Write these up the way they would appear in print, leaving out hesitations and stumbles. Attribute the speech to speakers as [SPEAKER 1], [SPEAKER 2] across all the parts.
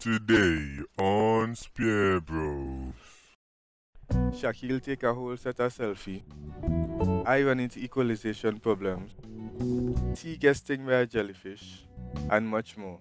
[SPEAKER 1] Today on SpearBros.
[SPEAKER 2] Shaquille take a whole set of selfie. I run into equalization problems. T gets stung by a jellyfish, and much more.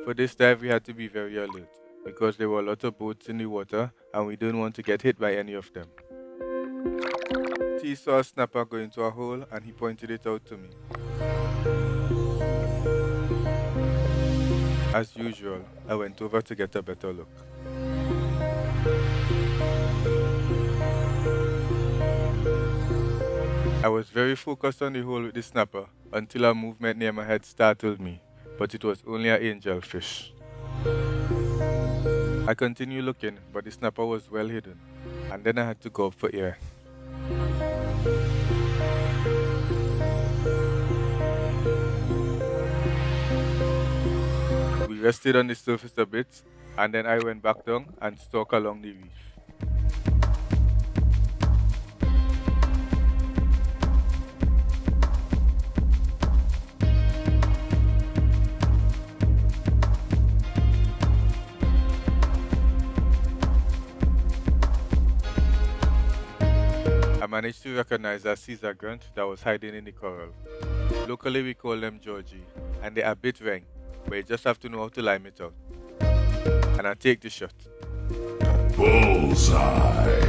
[SPEAKER 2] For this dive, we had to be very alert because there were a lot of boats in the water and we didn't want to get hit by any of them. T saw a snapper go into a hole and he pointed it out to me. As usual, I went over to get a better look. I was very focused on the hole with the snapper until a movement near my head startled me, but it was only an angelfish. I continued looking, but the snapper was well hidden, and then I had to go up for air. We rested on the surface a bit, and then I went back down and stalked along the reef. I managed to recognize a Caesar grunt that was hiding in the coral. Locally we call them Georgie, and they are a bit rank, but you just have to know how to lime it out. And I take the shot.
[SPEAKER 1] Bullseye.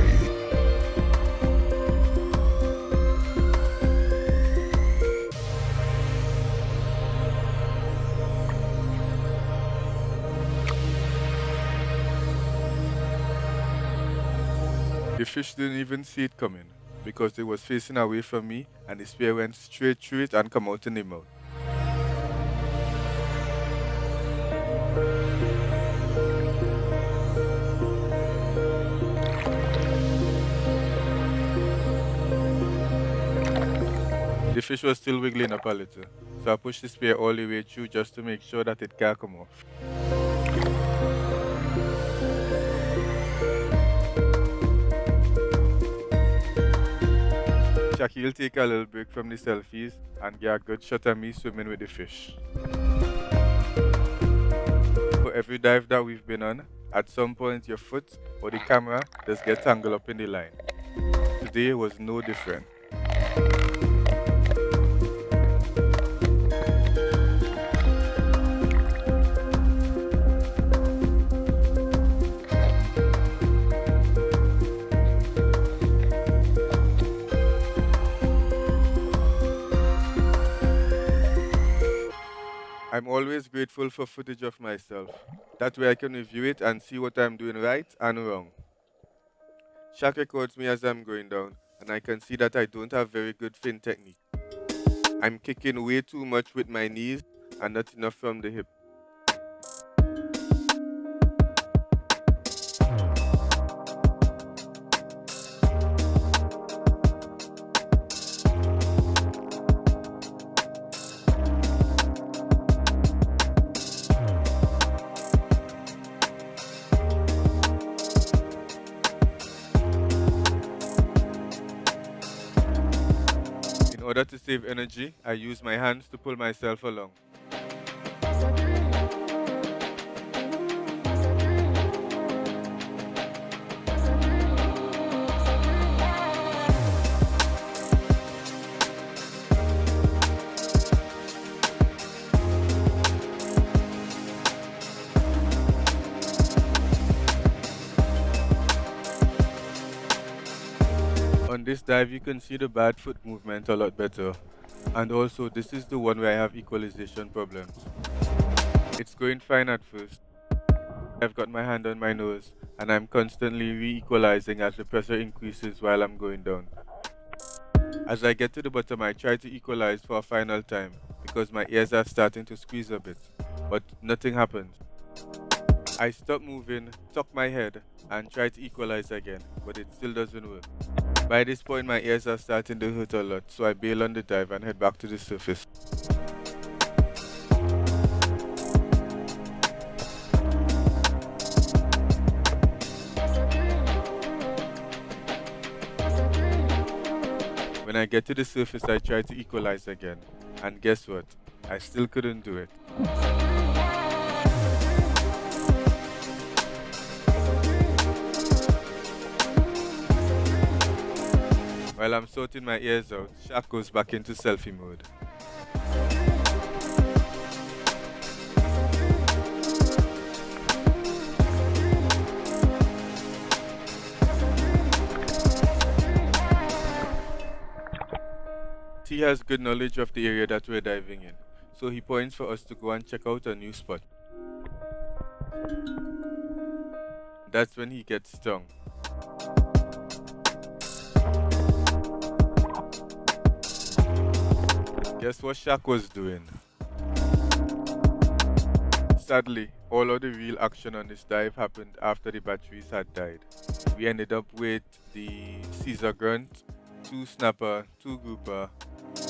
[SPEAKER 2] The fish didn't even see it coming because it was facing away from me and the spear went straight through it and come out in the mouth. The fish was still wiggling up a little, so I pushed the spear all the way through just to make sure that it can't come off. Shaquille take a little break from the selfies and get a good shot at me swimming with the fish. For every dive that we've been on, at some point your foot or the camera just gets tangled up in the line. Today was no different. I'm always grateful for footage of myself. That way I can review it and see what I'm doing right and wrong. Shaq records me as I'm going down, and I can see that I don't have very good fin technique. I'm kicking way too much with my knees and not enough from the hip. In order to save energy, I use my hands to pull myself along. On this dive, you can see the bad foot movement a lot better. And also, this is the one where I have equalization problems. It's going fine at first. I've got my hand on my nose, and I'm constantly re-equalizing as the pressure increases while I'm going down. As I get to the bottom, I try to equalize for a final time because my ears are starting to squeeze a bit, but nothing happens. I stop moving, tuck my head, and try to equalize again, but it still doesn't work. By this point, my ears are starting to hurt a lot, so I bail on the dive and head back to the surface. When I get to the surface, I try to equalize again, and guess what? I still couldn't do it. While I'm sorting my ears out, Shaq goes back into selfie mode. He has good knowledge of the area that we're diving in, so he points for us to go and check out a new spot. That's when he gets stung. Guess what Shaq was doing? Sadly, all of the real action on this dive happened after the batteries had died. We ended up with the Caesar grunt, 2 snapper, 2 grouper,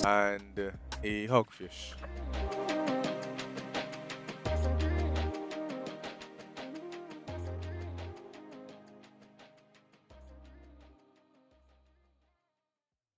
[SPEAKER 2] and a hogfish.